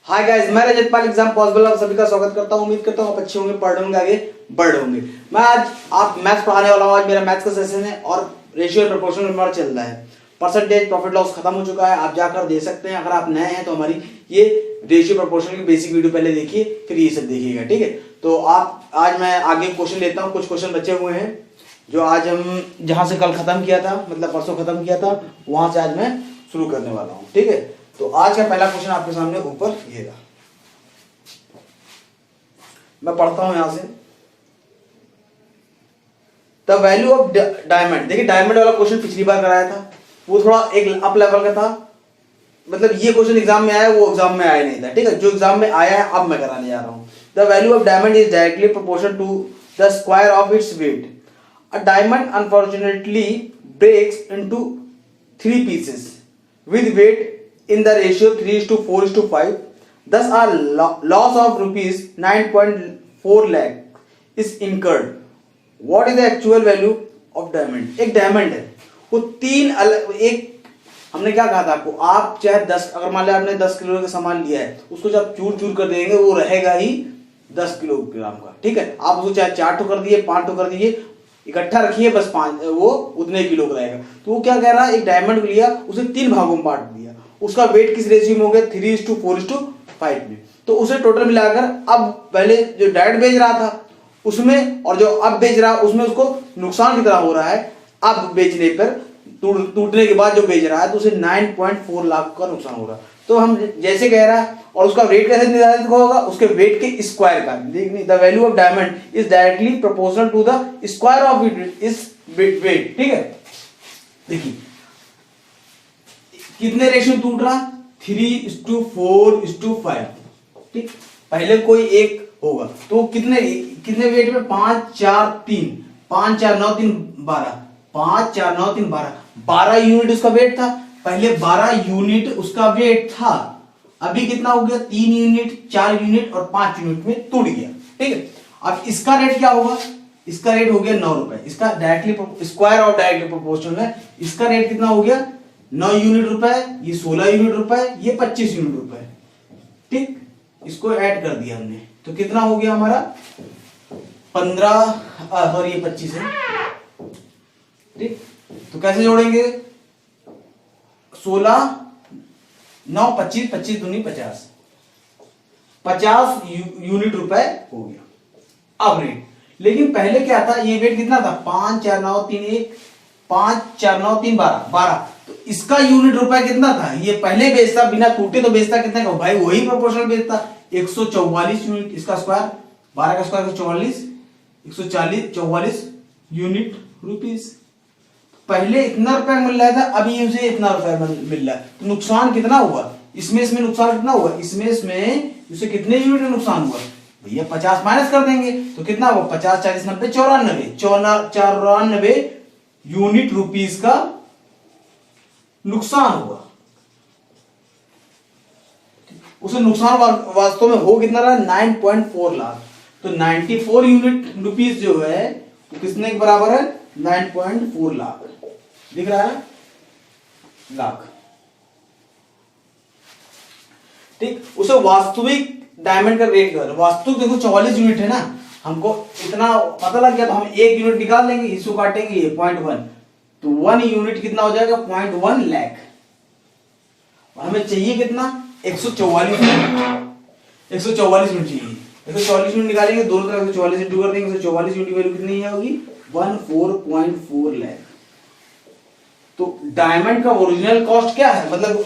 Hi guys, मैं रजत पाल exam possible आप सभी का स्वागत करता हूं। उम्मीद करता हूं आप अच्छे होंगे, पढ़ होंगे, आगे बढ़ होंगे। मैं आज आप मैथ्स पढ़ाने वाला हूं। आज मेरा मैथ्स का सेशन है और रेशियो और प्रोपोर्शनल नंबर चल रहा है। परसेंटेज प्रॉफिट लॉस खत्म हो चुका है, आप जाकर दे सकते हैं। अगर आप नए हैं तो हमारी ये रेशियो प्रोपोर्शनल की बेसिक वीडियो पहले देखिए, फिर ये सब देखिएगा, ठीक है। तो आप आज मैं आगे क्वेश्चन लेता हूँ। कुछ क्वेश्चन बचे हुए हैं जो आज हम जहां से कल खत्म किया था, मतलब परसों खत्म किया था, वहां से आज मैं शुरू करने वाला हूँ, ठीक है। तो आज का पहला क्वेश्चन आपके सामने ऊपर ये रहा, मैं पढ़ता हूं यहां से। The value of diamond. देखिए डायमंड वाला क्वेश्चन पिछली बार कराया था, वो थोड़ा एक अप लेवल का था। मतलब ये क्वेश्चन एग्जाम में आया, वो एग्जाम में आया नहीं था, ठीक है। जो एग्जाम में आया है अब मैं कराने जा रहा हूं। The value of diamond is directly proportional to the square of its weight. A diamond unfortunately breaks into 3 pieces with weight in the ratio 3:4:5. Thus, a loss of rupees 9.4 lakh is incurred. What is the actual value of diamond? एक diamond है, वो तीन अलग, एक हमने क्या कहा था आपको, आप चाहे 10, अगर मान लिया आपने 10 किलो का सामान लिया है, उसको जब चूर चूर कर देंगे वो रहेगा ही 10 किलोग्राम का, ठीक है। आप उसको चाहे 4 कर दिए, 5 कर दिए, इकट्ठा रखिए, बस 5 वो उतने किलो का रहेगा। तो वो क्या कह रहा है, एक डायमंड को लिया, उसे 3 भागों में बांट दिया, उसका वेट किस रेशियो में हो गया, 3:4:5 में। तो उसे टोटल मिलाकर अब पहले जो डायरेक्ट बेच रहा था उसमें और जो अब बेच रहा है उसमें उसको नुकसान कितना हो रहा है। अब बेचने पर टूटने के बाद जो बेच रहा है तो उसे 9.4 लाख का नुकसान हो रहा है। तो हम जैसे कह रहा है, और उसका वेट कैसे निर्धारित होगा, उसके वेट के स्क्वायर का। देखिए the value of diamond is directly proportional to the square of its weight, ठीक है। देखिए कितने रेशियो टूट रहा, 3:4:5, ठीक। पहले कोई एक होगा तो कितने कितने वेट में, 5 4 3, 5 4 9 3 12, 5 4 9 3 12, 12 यूनिट उसका वेट था। पहले 12 यूनिट उसका वेट था, अभी कितना हो गया, 3 यूनिट, 4 यूनिट और 5 यूनिट में टूट गया, ठीक है। अब इसका रेट क्या होगा, इसका रेट हो गया 9 रुपए। इसका directly square of directly proportional है। इसका रेट कितना हो गया, 9 यूनिट रुपए, ये 16 यूनिट रुपए, ये 25 यूनिट रुपए, ठीक। इसको ऐड कर दिया हमने तो कितना हो गया हमारा 15, सॉरी ये 25 है, ठीक। तो कैसे जोड़ेंगे, 16 9 25, 25 दूनी 50, 50 यूनिट रुपए हो गया अब रेट। लेकिन पहले क्या था, ये वेट कितना था, 5 4 9 3 1, 5 4 9 3 12। तो इसका यूनिट रुपए कितना था, ये पहले बेचता बिना टूटे तो बेचता कितने का भाई, वही प्रोपोर्शनल बेचता 144 यूनिट। इसका स्क्वायर 12 का स्क्वायर 144, 144 यूनिट रुपीस। पहले इतना रुपए मिल रहा था, अभी उसे इतना रुपए मिल रहा है। तो नुकसान कितना हुआ इसमें नुकसान कितना हुआ, इसमें उसे कितने यूनिट का नुकसान हुआ भैया, 50 माइनस कर देंगे तो कितना हुआ, 50 40 90 94 यूनिट रुपीस का नुकसान हुआ। उसे नुकसान वास्तव में हो कितना रहा, 9.4 लाख। तो 94 यूनिट रुपीस जो है वो कितने के बराबर है, 9.4 लाख। दिख रहा है, लाख, ठीक। उसे वास्तविक डायमंड का रेट क्या है, वास्तविक देखो 44 यूनिट है ना, हमको इतना पता लग गया तो हम 1 यूनिट निकाल लेंगे, इसको काटेंगे ये 0.1, तो 1 यूनिट कितना हो जाएगा, 0.1 लाख। हमें चाहिए कितना, 144 यूनिट, 144 यूनिट चाहिए। 144 यूनिट निकालेंगे, दोनों तरफ 144 इंटू कर देंगे, 144 यूनिट की वैल्यू कितनी होगी, 14.4 लाख। तो डायमंड का ओरिजिनल कॉस्ट क्या है, मतलब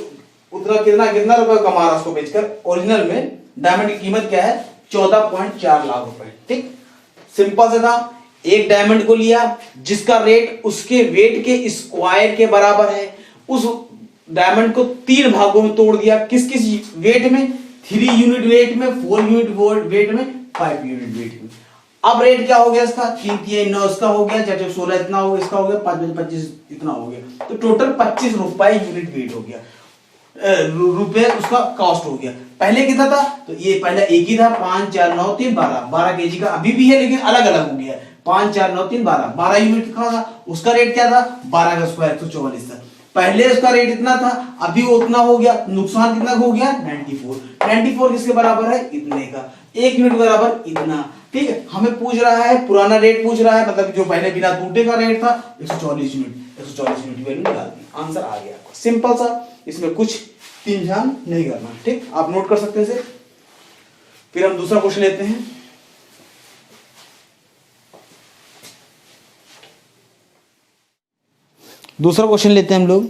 उतना कितना रुपए कमा रहा उसको बेचकर। ओरिजिनल में डायमंड की कीमत क्या है, 14.4 लाख रुपए, ठीक। सिंपल से था, एक डायमंड को लिया जिसका रेट उसके वेट के स्क्वायर के बराबर है। उस डायमंड को 3 भागों में तोड़ दिया, किस किस वेट में, 3 यूनिट वेट में, 4 यूनिट वेट में, 5 यूनिट वेट में। अब रेट क्या हो गया इसका, 3 3 9 इसका हो गया, 4 16 इतना हो गया, इसका हो गया 5 25 इतना हो गया। तो टोटल 25 रुपए यूनिट वेट हो गया, रुपए उसका कॉस्ट हो गया। पहले कितना था, तो ये पहले एक ही था, 5 4 9 3 12 केजी का अभी भी है, लेकिन अलग अलग हो गया। 5 4 9 3 12 यूनिट का था, उसका रेट क्या था, 12 का स्क्वायर 144 था। पहले उसका रेट इतना था, अभी वो उतना हो गया, नुकसान कितना हो गया 94 किसके बराबर है, इतने का, 1 यूनिट बराबर इतना। ठीक है, हमें पूछ रहा है पुराना रेट पूछ रहा है, मतलब जो पहले बिना टूटे का रेट था 140 यूनिट, 140 यूनिट वैल्यू निकाल दी, आंसर आ गया आपका। सिंपल सा, इसमें कुछ तीन ध्यान नहीं करना। ठीक, आप नोट कर सकते हैं इसे। फिर हम दूसरा क्वेश्चन लेते हैं। दूसरा क्वेश्चन लेते हैं हम लोग।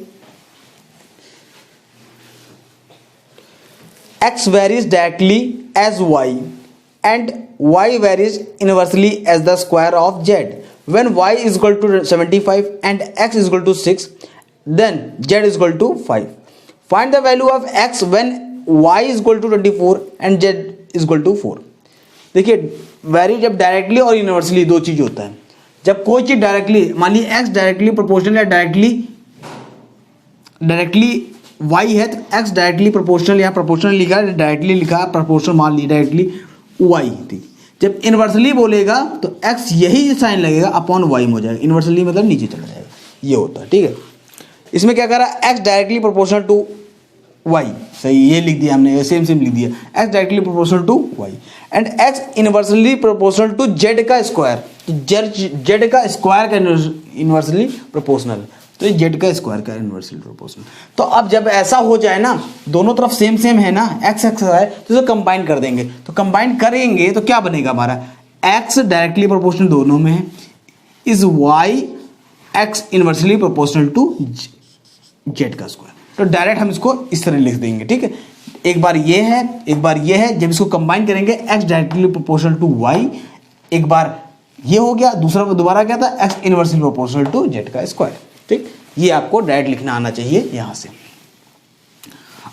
x varies directly as y and y varies inversely as the square of z. When y is equal to 75 and x is equal to 6, then z is equal to 5. Find the value of x when y is equal to 24 and z is equal to 4. देखिए, vary जब directly और inversely दो चीज होता है। जब कोई चीज डायरेक्टली, मान ली x डायरेक्टली प्रोपोर्शनल या डायरेक्टली y है, तो x डायरेक्टली प्रोपोर्शनल या प्रोपोर्शनल लिखा है, डायरेक्टली लिखा है, प्रोपोर्शनल मान ली डायरेक्टली y थी। जब इनवर्सली बोलेगा तो x यही साइन लगेगा अपॉन y में हो जाएगा, इनवर्सली मतलब नीचे चला जाएगा, ये होता है। ठीक है, इसमें क्या करा, x directly proportional to y, सही, ये लिख दिया हमने, सेम लिख दिया, x directly proportional to y and x inversely proportional to z का स्क्वायर, तो z का स्क्वायर का इनवर्सली प्रोपोर्शनल, तो ये z का स्क्वायर का इनवर्सली प्रोपोर्शनल। तो अब जब ऐसा हो जाए ना, दोनों तरफ सेम है ना, x है, तो इसे कंबाइन कर देंगे, तो कंबाइन करेंगे तो क्या बनेगा हमारा, x डायरेक्टली प्रोपोर्शनल दोनों में है, is y x inversely proportional to z का स्क्वायर। तो डायरेक्ट हम इसको इस तरह लिख देंगे। ठीक है, एक बार ये है, एक बार ये है, जब इसको कंबाइन करेंगे x directly proportional to y, एक बार ये हो गया, दूसरा दोबारा क्या था, x inversely proportional to z का स्क्वायर। ठीक, ये आपको डायरेक्ट लिखना आना चाहिए यहां से।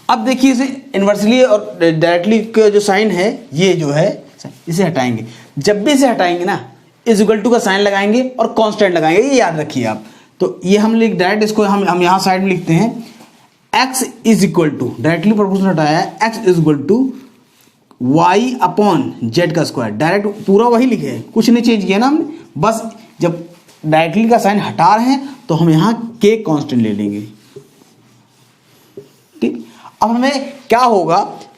अब देखिए, इसे इनवर्सली और डायरेक्टली का जो साइन है, ये जो है इसे हटाएंगे, जब भी इसे हटाएंगे ना, इज इक्वल टू का साइन लगाएंगे और कांस्टेंट लगाएंगे, ये याद रखिए आप। तो ये हम लिख डायरेक्ट, इसको हम यहां साइड में लिखते हैं, x is equal to, directly proportional हटाया है, x is equal to y upon z का स्क्वायर, डायरेक्ट पूरा वही लिखे हैं, कुछ नहीं चेंज किया ना हमने, बस जब डायरेक्टली का साइन हटा रहे हैं तो हम यहां k कांस्टेंट ले लेंगे। ठीक, अब हमें क्या होगा,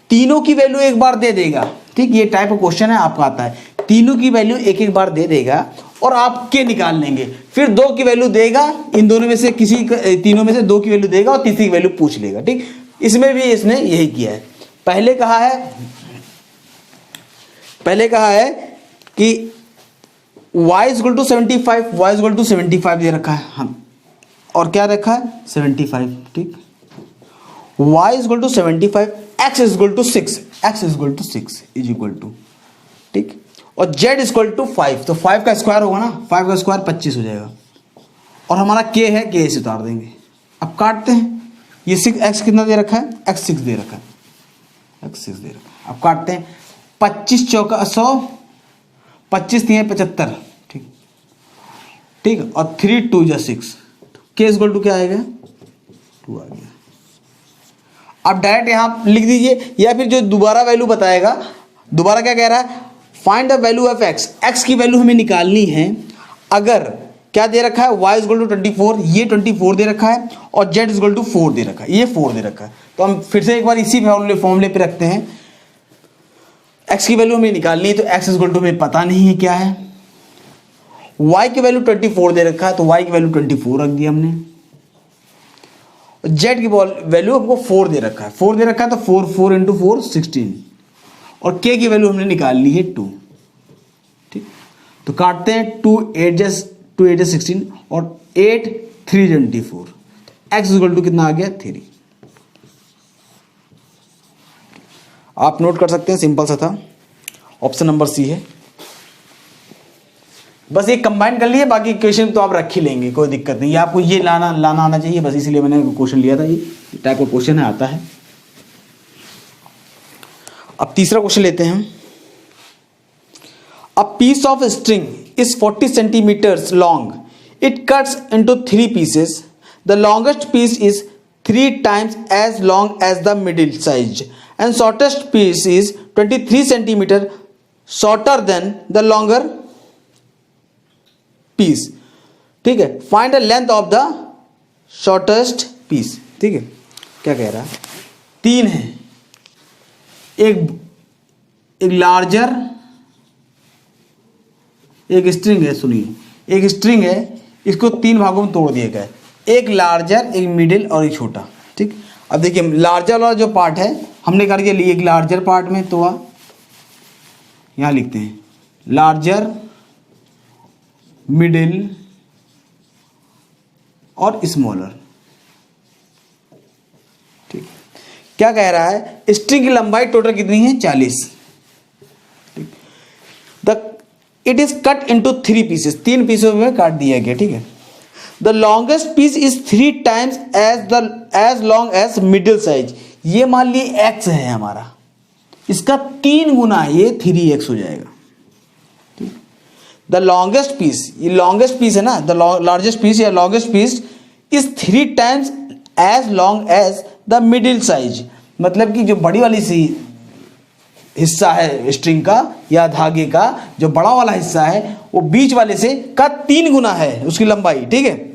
तीनों की वैल्यू एक बार दे देगा। ठीक, ये टाइप ऑफ क्वेश्चन है, आपका आता है, तीनों की वैल्यू एक एक बार दे देगा और आप k निकाल लेंगे, फिर 2 की वैल्यू देगा, इन दोनों में से किसी तीनों में से 2 की वैल्यू देगा और तीसरी की वैल्यू पूछ लेगा। ठीक, इसमें भी इसने यही किया है। पहले कहा है कि y is equal to 75, y is equal to 75 दे रखा है हम, और क्या रखा है 75। ठीक, y is equal to 75, x is equal to 6, x is equal to 6 is equal to, ठीक, और z इज इक्वल टू 5, तो 5 का स्क्वायर होगा ना, 5 का स्क्वायर 25 हो जाएगा, और हमारा k है, k से उतार देंगे। अब काटते हैं, ये 6x कितना दे रखा है, x 6 दे रखा है, x 6 दे रखा है। अब काटते हैं, 25 चौका 100, 25 3 75, ठीक ठीक, और 3 2 जा 6, k इक्वल टू क्या आएगा 2 आ गया। अब डायरेक्ट यहां लिख दीजिए, या फिर जो दोबारा वैल्यू बताएगा, दोबारा क्या कह रहा है, find the value of x, x की वैल्यू हमें निकालनी है। अगर क्या दे रखा है, y इक्वल टू 24, ये 24 दे रखा है, और z इक्वल टू 4 दे रखा है, ये 4 दे रखा है, तो हम फिर से एक बार इसी फॉर्मूले पे रखते हैं। x की वैल्यू हमें निकालनी है, तो x इक्वल टू हमें पता नहीं है क्या है, y की वैल्यू 24 दे रखा है, तो y की वैल्यू 24 रख दिया हमने, z की वैल्यू हमको 4 दे रखा है, 4 दे रखा है, तो 4 इंटू 4 16, और k की वैल्यू हमने निकालनी है 2, ठीक, तो काटते हैं, 2 8 16, और 8 3 24, x इक्वल टू कितना आ गया 3। आप नोट कर सकते हैं, सिंपल सा था, ऑप्शन नंबर सी है। बस ये कंबाइन कर लिए, बाकी क्वेश्चन तो आप रख ही लेंगे, कोई दिक्कत नहीं, ये आपको ये लाना आना चाहिए, बस इसीलिए मैंने क्वेश्चन लिया था, ये टाइप ऑफ क्वेश्चन है, आता है। अब तीसरा क्वेश्चन लेते हैं हम। A piece of string is 40 centimetres long, it cuts into 3 pieces, the longest piece is 3 times as long as the middle size and shortest piece is 23 centimeter shorter than the longer piece, ठीक है। Find the length of the shortest piece, ठीक है। क्या कह रहा है, 3 है, एक लार्जर, एक स्ट्रिंग है, सुनिए, एक स्ट्रिंग है, इसको 3 भागों में तोड़ दिया गया है, एक लार्जर, एक मिडिल और एक छोटा, ठीक। अब देखिए लार्जर वाला जो पार्ट है हमने कर दिया, लिए एक लार्जर पार्ट में, तो यहां लिखते हैं लार्जर, मिडिल और स्मॉलर, ठीक। क्या कह रहा है, स्ट्रिंग की लंबाई टोटल कितनी है, 40, ठीक। It is cut into 3 pieces, 3 पीसों में काट दिया गया, ठीक है। The longest piece is 3 times as long as middle size. ये मान लिए x है हमारा, इसका 3 गुना ये 3x हो जाएगा, ठीक। द लॉन्गेस्ट पीस, ये लॉन्गेस्ट पीस है ना, द लार्जेस्ट पीस या longest piece is 3 times as long as the middle size. मतलब कि जो बड़ी वाली सी हिस्सा है स्ट्रिंग का या धागे का, जो बड़ा वाला हिस्सा है वो बीच वाले से का 3 गुना है उसकी लंबाई, ठीक है।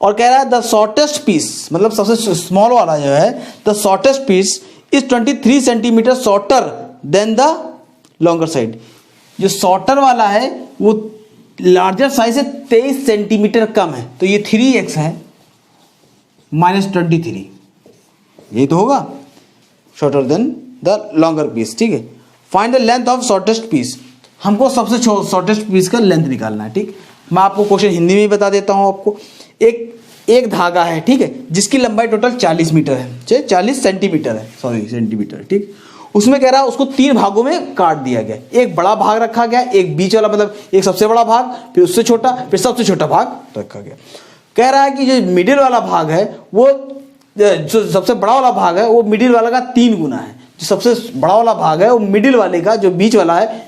और कह रहा है द शॉर्टेस्ट पीस, मतलब सबसे स्मॉल वाला जो है, the shortest piece is 23 centimetre shorter than the longer side. जो शॉर्टर वाला है वो लार्जर साइज से 23 सेंटीमीटर कम है, तो ये 3x है -23, यही तो होगा, shorter than the longer piece, ठीक है। Find the length of shortest piece, हमको सबसे शॉर्टेस्ट पीस का लेंथ निकालना है, ठीक। मैं आपको क्वेश्चन हिंदी में ही बता देता हूं आपको। एक धागा है, ठीक है, जिसकी लंबाई टोटल 40 मीटर है, 40 सेंटीमीटर है, सॉरी सेंटीमीटर, ठीक। उसमें कह रहा है उसको 3 भागों में काट दिया गया, एक बड़ा भाग रखा गया, एक बीच वाला, मतलब एक सबसे बड़ा भाग, फिर उससे छोटा, फिर सबसे छोटा भाग रखा गया। कह रहा है कि जो मिडिल वाला भाग है वो, जो सबसे बड़ा वाला भाग है वो मिडिल वाला का 3 गुना है, जो सबसे बड़ा वाला भाग है वो मिडिल वाले का, जो बीच वाला है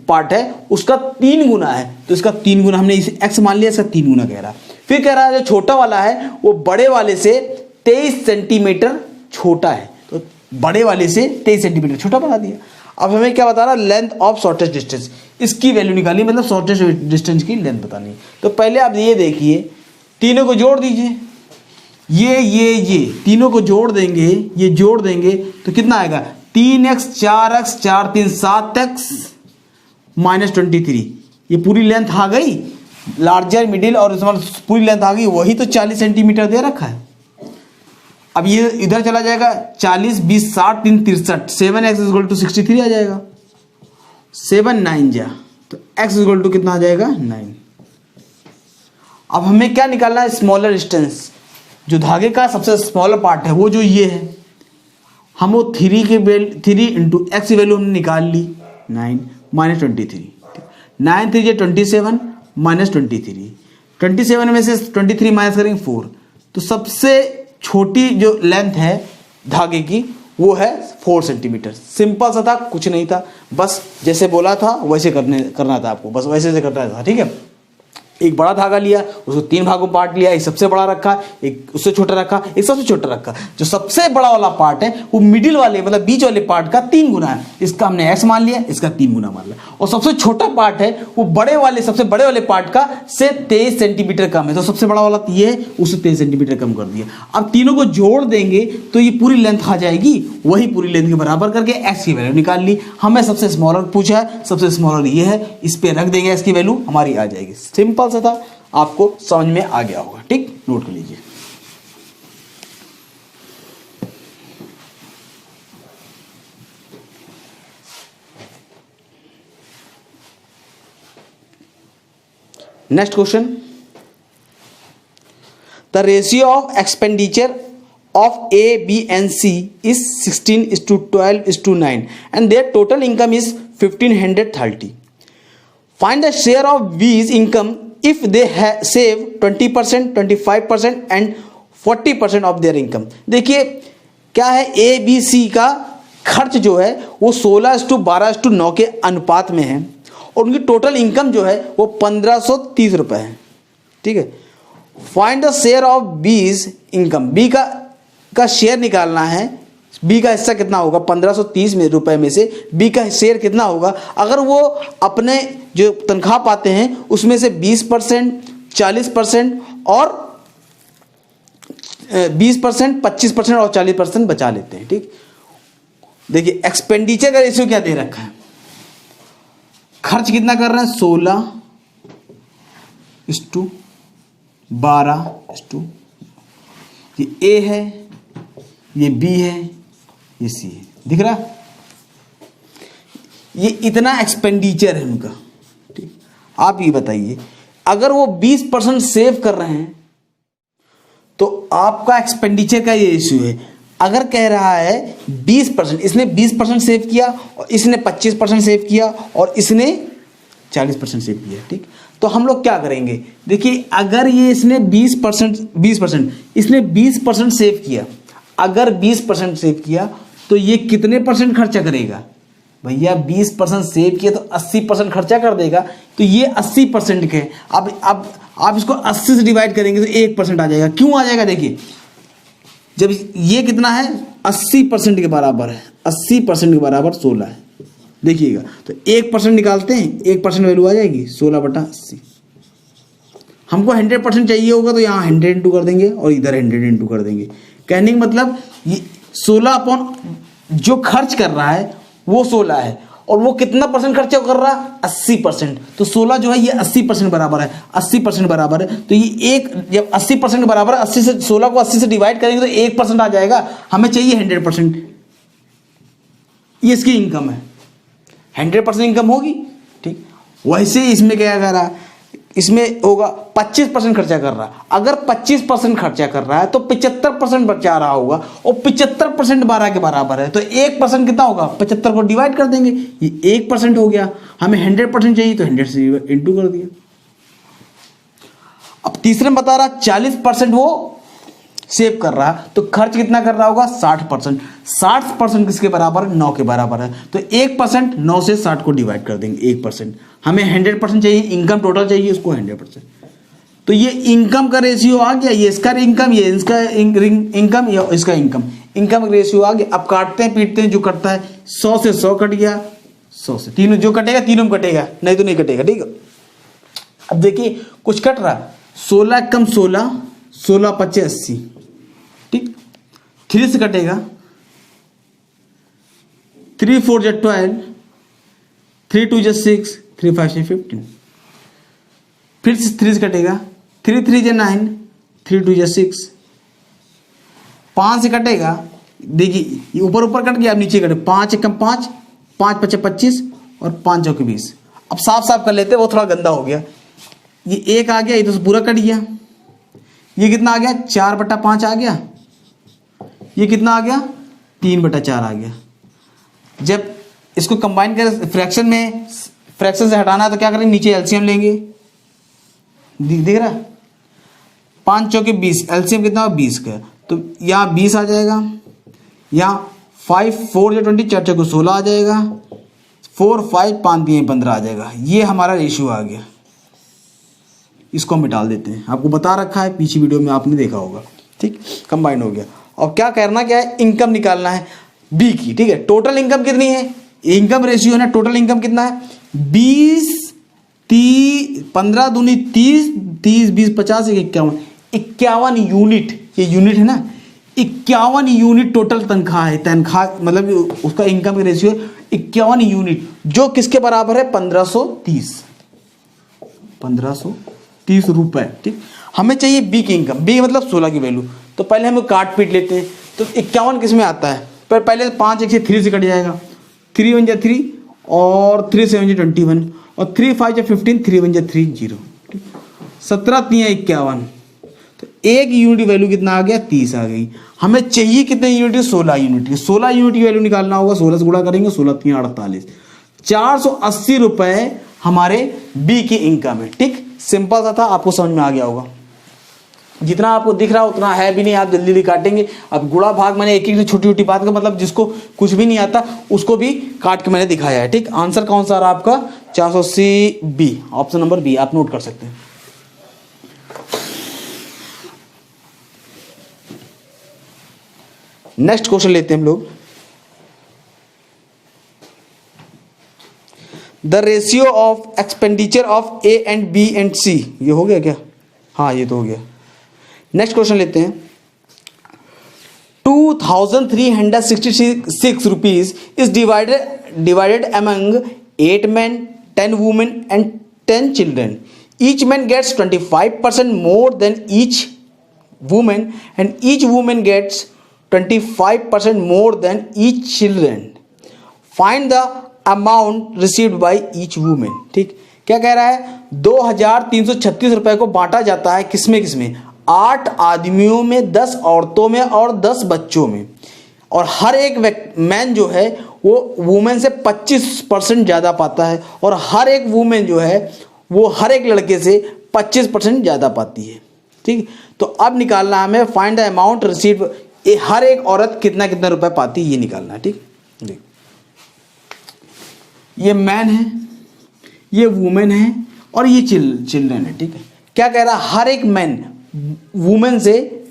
पार्ट है उसका 3 गुना है, तो इसका 3 गुना हमने इसे x मान लिया, इसका 3 गुना कह रहा है। फिर कह रहा है जो छोटा वाला है वो बड़े वाले से 23 सेंटीमीटर छोटा है, तो बड़े वाले से 23 सेंटीमीटर छोटा बना दिया। अब हमें क्या बता रहा है, लेंथ ऑफ शॉर्टेस्ट डिस्टेंस, इसकी वैल्यू निकालनी, मतलब शॉर्टेस्ट डिस्टेंस की लेंथ बतानी। तो पहले आप ये देखिए, तीनों को जोड़ दीजिए, ये तीनों को जोड़ देंगे, ये जोड़ देंगे तो कितना आएगा, 3x 4x 4 3 7x -23। ये पूरी लेंथ आ गई, लार्जर, मिडिल और स्मॉल पूरी लेंथ आ गई, वही तो 40 सेंटीमीटर दे रखा है। अब ये इधर चला जाएगा, 40 20 60 3 63, 7x = 63 आ जाएगा, 7 9 जा, तो x = कितना आ जाएगा, 9। अब हमें क्या निकालना है, स्मॉलर डिस्टेंस, जो धागे का सबसे स्मॉलर पार्ट है वो जो ये है, हम वो 3 × x की वैल्यू हमने निकाल ली, 9 -23, 9 3 27 -23, 27 में से 23 माइनस करेंगे 4, तो सबसे छोटी जो लेंथ है धागे की वो है 4 सेंटीमीटर। सिंपल सा था, कुछ नहीं था, बस जैसे बोला था वैसे करना था आपको, बस वैसे से करना था, ठीक है। एक बड़ा धागा लिया, उसको 3 भागों में बांट लिया, एक सबसे बड़ा रखा, एक उससे छोटा रखा, एक सबसे छोटा रखा। जो सबसे बड़ा वाला पार्ट है वो मिडिल वाले, मतलब बीच वाले पार्ट का 3 गुना है, इसका हमने x मान लिया, इसका 3 गुना मान लिया। और सबसे छोटा पार्ट है वो बड़े वाले, सबसे बड़े वाले पार्ट का से 23 सेंटीमीटर कम है, तो सबसे बड़ा वाला ये है, उससे 23 सेंटीमीटर कम कर दिया। अब तीनों को जोड़ देंगे तो ये पूरी लेंथ आ जाएगी, वही पूरी लेंथ के बराबर करके x की वैल्यू निकाल ली। हमें सबसे स्मॉलर पूछा है, सबसे स्मॉलर ये है, इस पे रख देंगे, x की वैल्यू हमारी आ जाएगी। सिंपल सा था, आपको समझ में आ गया होगा, ठीक, नोट कर लीजिए। Next question, the ratio of expenditure of A, B and C is 16:12:9 and their total income is 1530. Find the share of B's income if they save 20%, 25% and 40% of their income. देखिए क्या है, A, B, C का खर्च जो है वो 16:12:9 के अनुपात में है और उनकी टोटल इनकम जो है वो 1530 रुपये है, ठीक है। Find the share of B's income, B का शेयर निकालना है, बी का हिस्सा कितना होगा, 1530 रुपए में से बी का शेयर कितना होगा। अगर वो अपने जो तनख्वाह पाते हैं उसमें से 20%, 40% और 20%, 25% और 40% बचा लेते हैं। ठीक, देखिए एक्सपेंडिचर का रेशियो क्या दे रखा है, खर्च कितना कर रहे हैं 16:12:, ये ए है, ये बी है, ये सी है, दिख रहा है? ये इतना एक्सपेंडिचर है उनका। ठीक, आप ये बताइए अगर वो 20% सेव कर रहे हैं तो आपका एक्सपेंडिचर का ये इश्यू है। अगर कह रहा है 20%, इसने 20% सेव किया और इसने 25% सेव किया और इसने 40% सेव किया। ठीक, तो हम लोग क्या करेंगे, देखिए अगर ये इसने 20% इसने 20% सेव किया, अगर 20% सेव किया तो ये कितने परसेंट खर्चा करेगा भैया? 20% सेव किया तो 80% खर्चा कर देगा, तो ये 80% के। अब आप इसको 80 से डिवाइड करेंगे तो 1% आ जाएगा। क्यों आ जाएगा? देखिए जब ये कितना है 80% के बराबर है, 80% के बराबर 16 है। देखिएगा तो 1% निकालते हैं, 1% वैल्यू आ जाएगी 16/80। हमको 100% चाहिए होगा तो यहाँ 100 इंटू कर देंगे और इधर 100 इंटू कर देंगे। कहने का मतलब ये 16 जो खर्च कर रहा है वो 16 है और वो कितना परसेंट खर्चा कर रहा है 80%। तो 16 जो है ये 80% बराबर है, 80% बराबर है। तो ये एक जब 80% बराबर है, 80 से 16 को 80 से डिवाइड करेंगे तो 1% आ जाएगा। हमें चाहिए 100%। ये इसकी इनकम है, 100% इनकम होगी। ठीक, वैसे इसमें क्या कर रहा है, इसमें होगा 25% खर्चा कर रहा है। अगर 25% खर्चा कर रहा है तो 75% बचा रहा होगा और 75% 12 के बराबर है। तो 1% कितना होगा, 75 को डिवाइड कर देंगे, ये 1% हो गया। हमें 100% चाहिए तो 100 से इंटू कर दिया। अब तीसरे में बता रहा 40% वो सेव कर रहा है तो खर्च कितना कर रहा होगा 60%। 60% किसके बराबर, 9 के बराबर है। तो 1% 9 से 60 को डिवाइड कर देंगे, 1%। हमें 100% चाहिए, इनकम टोटल चाहिए उसको 100%। तो ये इनकम का रेशियो आ गया, ये इसका इनकम, ये इसका इनकम, ये इसका इनकम, इनकम रेशियो आ गया। अब काटते हैं पीटते हैं, जो कटता है 100 से 100 कट गया, 100 से तीनों जो कटेगा तीनों में कटेगा, नहीं तो नहीं कटेगा। ठीक है, अब देखिए कुछ कट रहा, 16 कम 16, 16×5 = 80। ठीक, 3 से कटेगा, 3 4 = 12, 3 2 = 6, 3 5 = 15। फिर से 3 से कटेगा, 3 3 = 9, 3 2 = 6। 5 से कटेगा, देखिए ये ऊपर ऊपर कट गया, अब नीचे कटे, 5 1 = 5, 5 5 = 25 और 5 4 = 20। अब साफ साफ कर लेते हैं, वो थोड़ा गंदा हो गया। ये 1 आ गया, ये तो पूरा कट गया। ये कितना आ गया 4/5 आ गया। ये कितना आ गया 3/4 आ गया। जब इसको कंबाइन कर फ्रैक्शन में, फ्रैक्शन से हटाना है तो क्या करेंगे, नीचे एलसीएम लेंगे। दिख रहा है, 5 4 = 20, एलसीएम कितना हो 20 का, तो यहाँ 20 आ जाएगा। यहाँ 5 4 = 20, 4 4 = 16 आ जाएगा। 4 5 5 3 15 आ जाएगा। ये हमारा रेशियो आ गया। इसको हम मिटा देते हैं, आपको बता रखा है पीछे वीडियो में, आपने देखा होगा। ठीक, कंबाइन हो गया। और क्या करना क्या है, इनकम निकालना है बी की। ठीक है, टोटल इनकम कितनी है, इनकम रेशियो है ना, टोटल इनकम कितना है 20 30 15 दूनी 30, 30 20 50 51, 51 यूनिट। ये यूनिट है ना, 51 यूनिट टोटल तनख्वाह है। तनख्वाह मतलब उसका इनकम का रेशियो 51 यूनिट, जो किसके बराबर है 1530 रुपए। ठीक, हमें चाहिए बी की इनकम, बी मतलब 16 की वैल्यू। तो पहले हम काट पीट लेते हैं। तो 51 किस में आता है, पर पहले 5 1 से 3 से कट जाएगा, 3 1 = 3 और 3 7 = 21 और 3 5 = 15, 3 1 = 3 0। 17 3 = 51। तो एक यूनिट वैल्यू कितना आ गया 30 आ गई। हमें चाहिए कितने यूनिट, 16 यूनिट की। 16 यूनिट की वैल्यू निकालना होगा, 16 से गुणा करेंगे, 16 3 48, 480 रुपए हमारे बी की इनकम है। ठीक, सिंपल सा था, आपको समझ में आ गया होगा। जितना आपको दिख रहा उतना है भी नहीं, आप जल्दी जल्दी काटेंगे। अब गुणा भाग मैंने एक एक छोटी छोटी बात का मतलब, जिसको कुछ भी नहीं आता उसको भी काट के मैंने दिखाया है। ठीक, आंसर कौन सा रहा आपका 480 बी, ऑप्शन नंबर बी, आप नोट कर सकते हैं। नेक्स्ट क्वेश्चन लेते हैं हम लोग। The ratio of expenditure of A and B and C. ये हो गया क्या, हाँ ये तो हो गया। नेक्स्ट क्वेश्चन लेते हैं। 2366 rupees is divided among 8 men, 10 women and 10 children. Each man gets 25% more than each woman and each woman gets 25% more than each children. Find the amount received by each woman. ठीक, क्या कह रहा है? 2336 रुपए को बांटा जाता है किसमें किसमें? 8 आदमियों में, 10 औरतों में और 10 बच्चों में। और हर एक मैन जो है वो वुमेन से 25% ज़्यादा पाता है और हर एक वुमेन जो है वो हर एक लड़के से 25% ज़्यादा पाती है। ठीक, तो अब निकालना हमें फाइंड द अमाउंट रिसीव, हर एक औरत कितना कितना रुपए पाती है ये निकालना है। ठीक, देख ये मैन है, ये वुमेन है और ये चिल्ड्रन है। ठीक है, क्या कह रहा है? हर एक मैन वुमेन से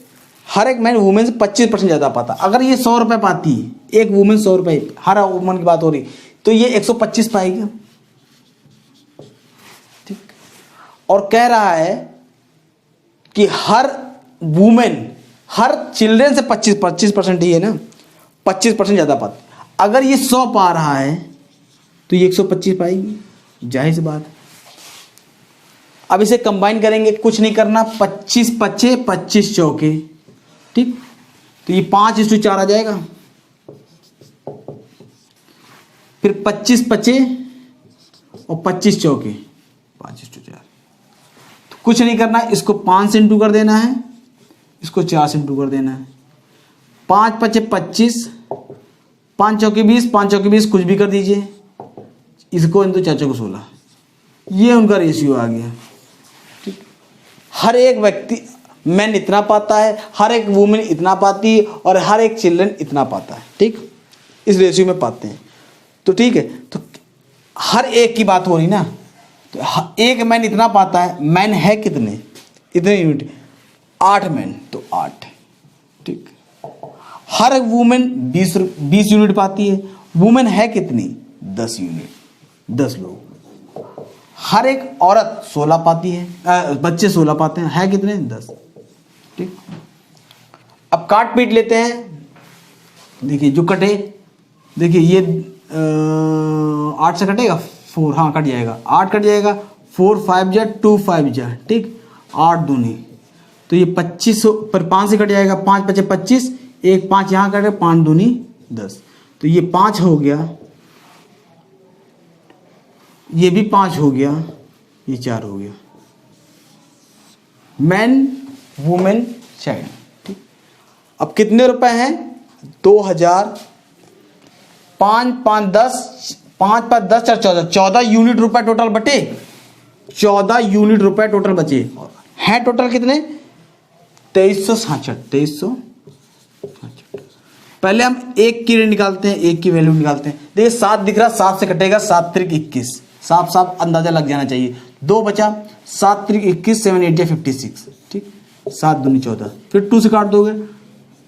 25% ज़्यादा पाता। अगर ये 100 रुपये पाती है, एक वुमेन 100 रुपये, हर वुमेन की बात हो रही, तो ये 125 पाएगी। ठीक, और कह रहा है कि हर वुमेन हर चिल्ड्रन से 25% ही है ना, 25% ज़्यादा पाती। अगर ये 100 पा रहा है तो ये 125 पाएगी, जाहिर सी बात। अब इसे कंबाइन करेंगे, कुछ नहीं करना, 25 पच्चे 25 चौके। ठीक, तो ये 5:4 आ जाएगा। फिर 25 पच्चे और 25 चौके 5:4। तो कुछ नहीं करना, इसको 5 से इंटू कर देना है, इसको 4 से इंटू कर देना है। 5 पच्चे 25, 5 चौके 20, 5 चौके 20 कुछ भी कर दीजिए, इसको इंटू 4 चौके 16। ये उनका रेशियो आ गया। ठीक, हर एक व्यक्ति मैन इतना पाता है, हर एक वुमेन इतना पाती है और हर एक चिल्ड्रन इतना पाता है। ठीक, इस रेशियो में पाते हैं। तो ठीक है, तो हर एक की बात हो रही ना, तो एक मैन इतना पाता है। मैन है कितने? इतने यूनिट, 8 मैन तो 8। ठीक, हर वुमेन 20 यूनिट पाती है। वुमेन है कितनी? 10 यूनिट, 10 लोग। हर एक औरत 16 पाती है, बच्चे 16 पाते हैं, है कितने? 10। ठीक, अब काट पीट लेते हैं। देखिए जो कटे, देखिए ये 8 से कटेगा 4, हाँ कट जाएगा, 8 कट जाएगा, 4 5 जा 2 5 जा। ठीक, 8 दूनी, तो ये 25 पर 5 से कट जाएगा, 5 पचे 25, 1 5 यहाँ कटे, 5 दूनी 10, तो ये 5 हो गया, ये भी 5 हो गया, ये 4 हो गया। Man women child. ठीक, अब कितने रुपए हैं? 2000, 5 5 10, 5 5 10 4 14, 14 यूनिट रुपए टोटल बटे, 14 यूनिट रुपए टोटल बचे हैं। टोटल कितने? 2366। 2366। पहले हम एक की निकालते हैं, एक की वैल्यू निकालते हैं। देखिए 7 दिख रहा, 7 से कटेगा, 7 3 21, साफ साफ अंदाजा लग जाना चाहिए। 2 बचा, 7 3 21, 7 8 जा 56। ठीक, 7 दूनी 14, फिर 2 से काट दोगे,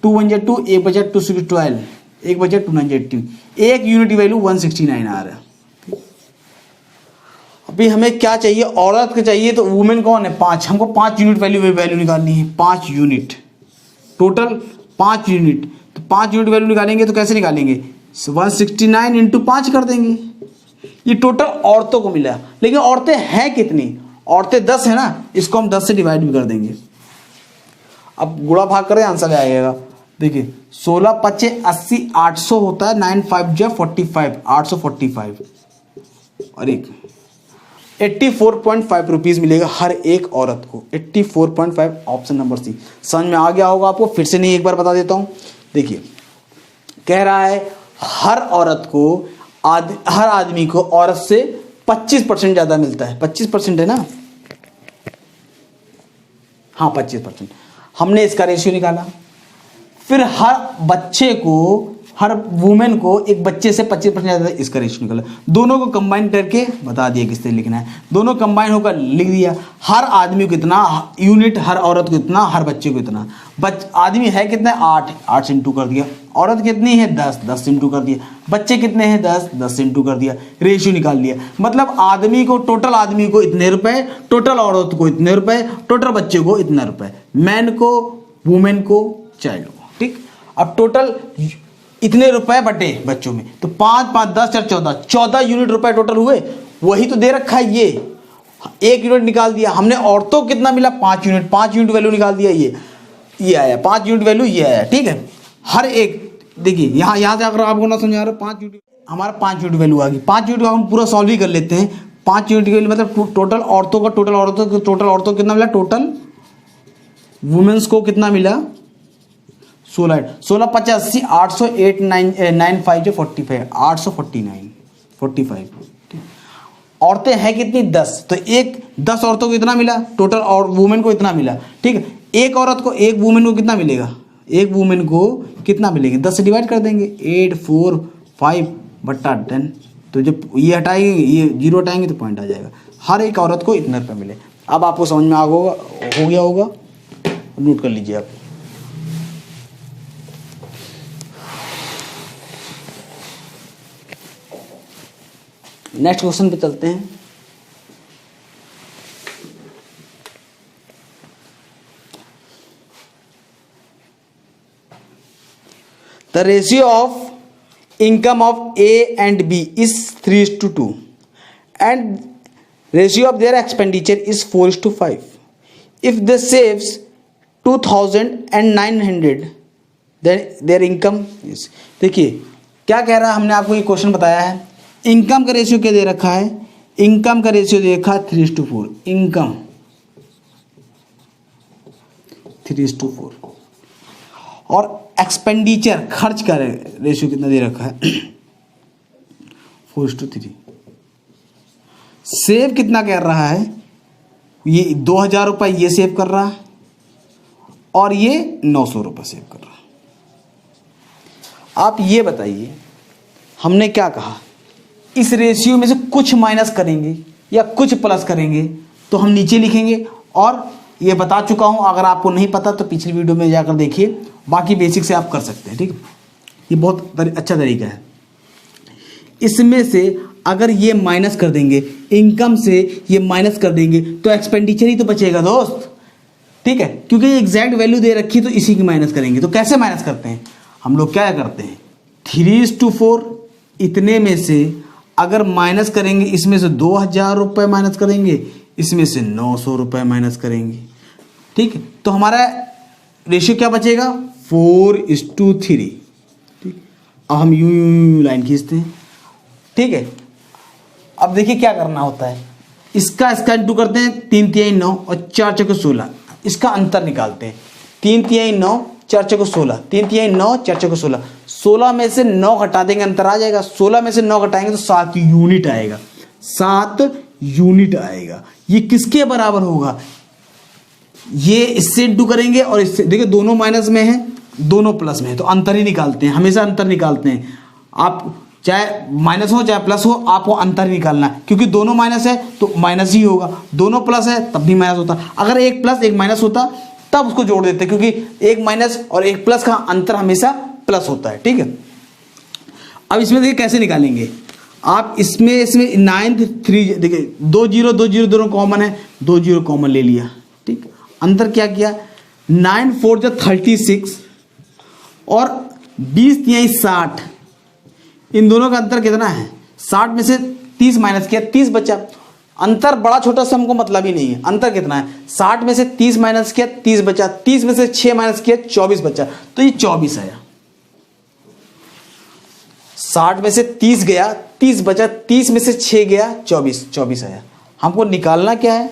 2 1 जा 2, 1 बचा, 2 6 12, 1 बचा, 2 9 जा 18। एक यूनिट की वैल्यू 169 आ रहा है। अभी हमें क्या चाहिए? औरत को चाहिए, तो वुमेन कौन है? 5। हमको 5 यूनिट वैल्यू निकालनी है। 5 यूनिट टोटल, 5 यूनिट, तो 5 यूनिट वैल्यू निकालेंगे तो कैसे निकालेंगे? 169 इंटू 5 कर देंगे। ये टोटल औरतों को मिला, लेकिन औरतें हैं कितनी? औरतें 10 है ना, इसको हम 10 से डिवाइड भी कर देंगे। अब गुणा भाग करें, आंसर आएगा। देखिए 16 पच्चे 80, 800 होता है, 9 5 जा 45, 845 और एक 84.5 रुपीज़ मिलेगा हर एक औरत को। 84.5, ऑप्शन नंबर सी। समझ में आ गया होगा आपको, फिर से नहीं एक बार बता देता हूँ। देखिए कह रहा है हर औरत को, हर आदमी को औरत से 25% ज़्यादा मिलता है। 25% है ना, हाँ 25%। हमने इसका रेशियो निकाला। फिर हर बच्चे को, हर वुमेन को एक बच्चे से 25% ज़्यादा, इसका रेशियो निकाला। दोनों को कंबाइन करके बता दिया किस तरह लिखना है। दोनों कंबाइन होकर लिख दिया। हर आदमी को इतना यूनिट, हर औरत को इतना, हर बच्चे को इतना। आदमी है कितने? 8, 8 से इंटू कर दिया। औरत कितनी है? 10, 10 से इंटू कर दिया। बच्चे कितने हैं? 10, 10 से इंटू कर दिया। रेशियो निकाल लिया। मतलब आदमी को, टोटल आदमी को इतने रुपए, टोटल औरत को इतने रुपए, टोटल बच्चे को इतने रुपए, मैन को, वुमेन को, चाइल्ड को। ठीक, अब टोटल इतने रुपए बटे बच्चों में, तो 5 5 10 4 14 यूनिट रुपए टोटल हुए, वही तो दे रखा है। ये 1 यूनिट निकाल दिया हमने, औरतों को कितना मिला 5 यूनिट, 5 यूनिट वैल्यू निकाल दिया, ये आया 5 यूनिट वैल्यू, ये आया। ठीक है, हर एक देखिए यहाँ से अगर आपको ना समझा रहा 5 यूनिट, हमारा 5 यूनिट वैल्यू आ गई। 5 यूनिट हम पूरा सॉल्व ही कर लेते हैं। 5 यूनिट वैल्यू मतलब टोटल औरतों को कितना मिला, टोटल वुमेन्स को कितना मिला 16 16 50 80 808 95 जो 45 849 45। औरतें हैं कितनी 10, तो 10 औरतों को इतना मिला टोटल, और वुमेन को इतना मिला। ठीक है, एक औरत को, एक वुमेन को कितना मिलेगा, एक वुमेन को कितना मिलेगी, 10 से डिवाइड कर देंगे, 8 4 5 बट्टा 10, तो जब ये हटाएंगे, ये 0 हटाएंगे तो पॉइंट आ जाएगा। हर एक औरत को इतना रुपये मिले। अब आपको समझ में हो गया होगा, नोट कर लीजिए आप। नेक्स्ट क्वेश्चन पे चलते हैं। The ratio of income of A and B is 3:2 and ratio of their expenditure is 4:5। If they saves 2,900 then their income is. देखिए क्या कह रहा है, हमने आपको ये क्वेश्चन बताया है। इनकम का रेशियो क्या दे रखा है, इनकम का रेशियो दे रखा है 3:4, इनकम 3:4, और एक्सपेंडिचर खर्च का रेशियो कितना दे रखा है 4:3। सेव कितना कर रहा है, ये 2,000 रुपये ये सेव कर रहा है, और ये 900 रुपये सेव कर रहा है। आप ये बताइए, हमने क्या कहा, इस रेशियो में से कुछ माइनस करेंगे या कुछ प्लस करेंगे तो हम नीचे लिखेंगे, और ये बता चुका हूं, अगर आपको नहीं पता तो पिछली वीडियो में जाकर देखिए, बाकी बेसिक से आप कर सकते हैं। ठीक है, ये बहुत अच्छा तरीका है। इसमें से अगर ये माइनस कर देंगे, इनकम से ये माइनस कर देंगे तो एक्सपेंडिचर ही तो बचेगा दोस्त। ठीक है, क्योंकि ये एग्जैक्ट वैल्यू दे रखी तो इसी की माइनस करेंगे। तो कैसे माइनस करते हैं हम लोग, क्या करते हैं 3:4, इतने में से अगर माइनस करेंगे, इसमें से 2,000 रुपये माइनस करेंगे, इसमें से 900 रुपये माइनस करेंगे। ठीक है, तो हमारा रेशियो क्या बचेगा 4:3। ठीक, अब हम यूं लाइन खींचते हैं। ठीक है, अब देखिए क्या करना होता है, इसका इंटू करते हैं, 3 3 9 और 4 4 16, इसका अंतर निकालते हैं। 3 3 9 4 4 16, 3 3 9 4 4 16, 16 में से 9 घटा देंगे, अंतर आ जाएगा। 16 में से 9 घटाएंगे तो 7 यूनिट आएगा, 7 यूनिट आएगा। ये किसके बराबर होगा, ये इससे इंटू करेंगे और इससे, देखिए दोनों माइनस में है, दोनों प्लस में है, तो अंतर ही निकालते हैं, हमेशा अंतर निकालते हैं। आप चाहे माइनस हो चाहे प्लस हो, आपको अंतर निकालना है, क्योंकि दोनों माइनस है तो माइनस ही होगा, दोनों प्लस है तब भी माइनस होता। अगर एक प्लस एक माइनस होता तब उसको जोड़ देते, क्योंकि एक माइनस और एक प्लस का अंतर हमेशा प्लस होता है। ठीक है, अब इसमें देखिए कैसे निकालेंगे आप, इसमें 9 3, देखिए 2 0 2 0 दोनों कॉमन है, 2 0 कॉमन ले लिया। ठीक, अंतर क्या किया, 9 4 जो 36 और 20 3 60, इन दोनों का अंतर कितना है, 60 में से 30 माइनस किया, 30 बचा। अंतर बड़ा छोटा सा हमको मतलब ही नहीं है, अंतर कितना है, 60 में से 30 माइनस किया 30 बचा, 30 में से 6 माइनस किया 24 बचा, तो ये 24 आया। 60 में से 30 गया 30 बचा, 30 में से 6 गया 24 आया। हमको निकालना क्या है,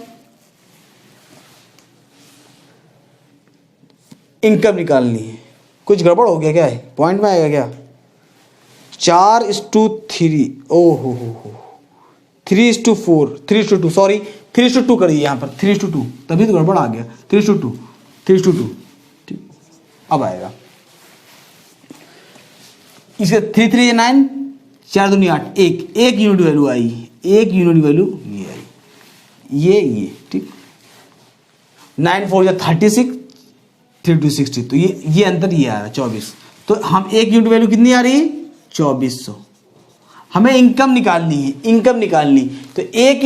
इनकम निकालनी है। कुछ गड़बड़ हो गया क्या है, पॉइंट में आएगा क्या, 4:3, ओहो 3:4 3:2, सॉरी 3:2 करिए यहाँ पर, 3:2, तभी तो गड़बड़ आ गया, 3:2। ठीक, अब आएगा इसके 3 3 9 4 दूनी 8, एक यूनिट वैल्यू आई, एक यूनिट वैल्यू ये आई, ये ठीक। 9 4 36, 3 2 60, तो ये अंतर ये आ रहा है 24। तो हम एक यूनिट वैल्यू कितनी आ रही है 2400। हमें इनकम निकालनी है, इनकम निकालनी, तो एक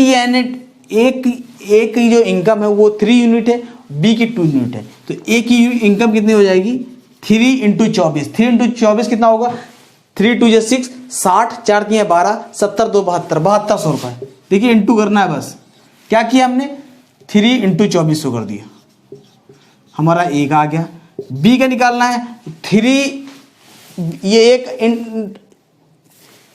की जो इनकम है वो 3 यूनिट है, बी की 2 यूनिट है, तो ए की इनकम कितनी हो जाएगी 3 इंटू 24, 3 इंटू 24 कितना होगा? 3 2 6, 60, 4 3 12, 70 2 72, 7200 रुपये। देखिए इंटू करना है बस। क्या किया हमने? 3 इंटू 2400 कर दिया, हमारा एक आ गया। बी का निकालना है, 3 ये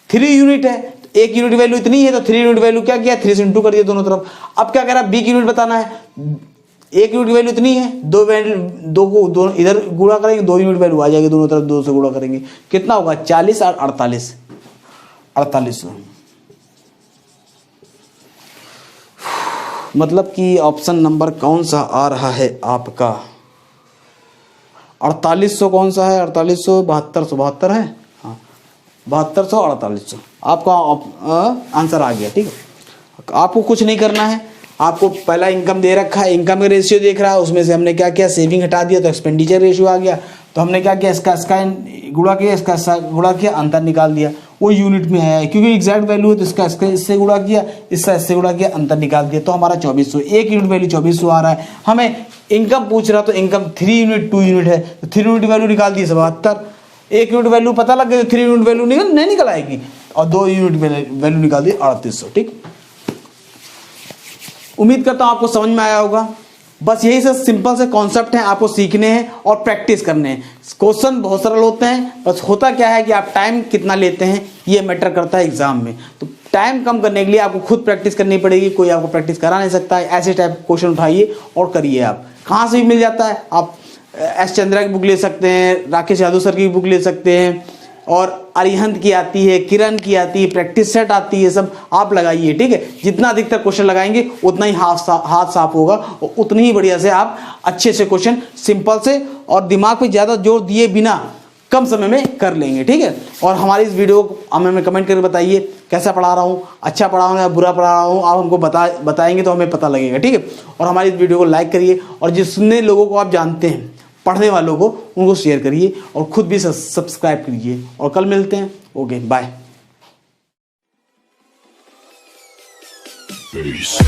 3 यूनिट है, तो 1 यूनिट वैल्यू इतनी है, तो 3 यूनिट वैल्यू क्या किया? 3 से इंटू कर दिया दोनों तरफ। अब क्या कह रहा है? बी की यूनिट बताना है। 1 यूनिट वैल्यू इतनी है, दो को दोनों इधर गुणा करेंगे, 2 यूनिट वैल्यू आ जाएगी, दोनों तरफ 2 से गुणा करेंगे, कितना होगा? 40 और 48, 4800। मतलब कि ऑप्शन नंबर कौन सा आ रहा है आपका? 4800 कौन सा है? 4800, 7200 है, हाँ 7200 4800 आपका आंसर आ गया। ठीक है, आपको कुछ नहीं करना है, आपको पहला इनकम दे रखा है, इनकम का रेशियो देख रहा है, उसमें से हमने क्या किया? सेविंग हटा दिया तो एक्सपेंडिचर रेशियो आ गया। तो हमने क्या किया? इसका गुणा किया, इसका गुणा किया, अंतर निकाल दिया, वो यूनिट में आया है क्योंकि एग्जैक्ट वैल्यू है, तो इसका इससे गुणा किया, इसका इससे गुणा किया, अंतर निकाल दिया, तो हमारा 2400, 1 यूनिट वैल्यू 2400 आ रहा है। हमें इनकम पूछ रहा, तो इनकम 3 यूनिट 2 यूनिट है, तो 3 यूनिट वैल्यू निकाल दी 77, 1 यूनिट वैल्यू पता लग गई, तो 3 यूनिट वैल्यू नहीं निकल आएगी, और 2 यूनिट वैल्यू निकाल दी 3800। ठीक, उम्मीद करता हूं आपको समझ में आया होगा। बस यही से सिंपल से कॉन्सेप्ट हैं, आपको सीखने हैं और प्रैक्टिस करने हैं। क्वेश्चन बहुत सरल होते हैं, बस होता क्या है कि आप टाइम कितना लेते हैं ये मैटर करता है एग्जाम में। तो टाइम कम करने के लिए आपको खुद प्रैक्टिस करनी पड़ेगी, कोई आपको प्रैक्टिस करा नहीं सकता है। ऐसे टाइप क्वेश्चन उठाइए और करिए। आप कहाँ से भी मिल जाता है, आप एस चंद्रा की बुक ले सकते हैं, राकेश यादव सर की बुक ले सकते हैं, और अरिहंत की आती है, किरण की आती है, प्रैक्टिस सेट आती है, सब आप लगाइए। ठीक है, जितना अधिकतर क्वेश्चन लगाएंगे उतना ही हाथ साफ होगा, और उतनी ही बढ़िया से आप अच्छे से क्वेश्चन सिंपल से और दिमाग पे ज़्यादा जोर दिए बिना कम समय में कर लेंगे। ठीक है, और हमारी इस वीडियो को हमें कमेंट करके बताइए कैसा पढ़ा रहा हूँ, अच्छा पढ़ा हूँ या बुरा पढ़ा रहा हूँ, आप हमको बताएंगे तो हमें पता लगेगा। ठीक है, और हमारी इस वीडियो को लाइक करिए, और जितने लोगों को आप जानते हैं पढ़ने वालों को, उनको शेयर करिए, और खुद भी सब्सक्राइब कीजिए। और कल मिलते हैं। Okay, bye. Peace.